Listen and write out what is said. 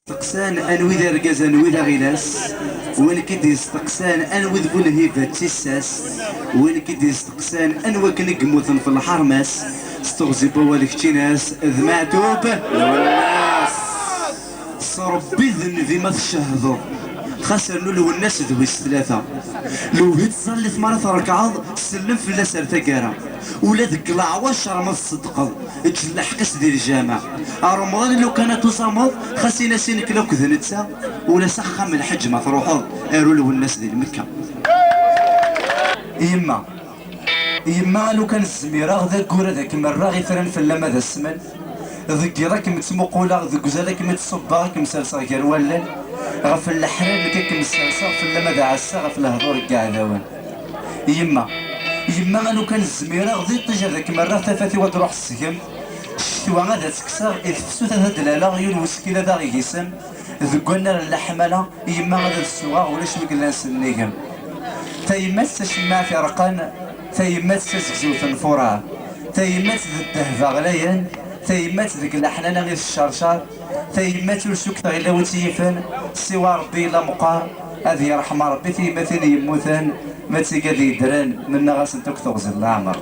استقسان انوي ذا رقاز انوي ذا غلاس وين كيدي استقسان انوي ذو الهيبة تساس وين كيدي استقسان انوي كنقموثن في الحرماس استغزي بوالك تيناس ذ معتوب والناس صربي ذنبي ما تشهدو خسر لولو الناس ذويس ثلاثة لو هيت صلي ثمارة ركعة سلم في لاسر ثقارة ولا ذك العواش راه ما تصدقض تجلح قس ديال الجامع رمضان لو كانت تصامض خاصينا سينك لو كذنتسا ولا سخم الحج ما تروحوا لو الناس ديال مكة يما لو كان الزميرة ذاك كورا ذاك مرة غيفرن في اللما ذا السمن ذك راك متمقولا ذك زادك متصبا راك مسلسل غير ولل غف الحرام كيك مسلسل في اللما ذا عسا غف الهضور كاع ذوان يما لو كان الزميرة غادي طيجا ذاك مرة ثافاتي وتروح السجن الشتوى غادا تكسر يتفسو ثلاثة دلالة غير وسكيلة دا غيقسم ذك النار اللحملة يما غادا السواغ ولا شويك الناس النيقم تيمات تشمع في رقان تيمات تزكزو تنفورا تيمات الدهفة غليان تيمات ذيك الأحنان غير الشرشار تيمات السوك تغيلا وتيفن سوى ربي لا مقار هذه رحمة ربي تيمات يموتان ما تيقاد يدران من غاس نتوك تغزل العمر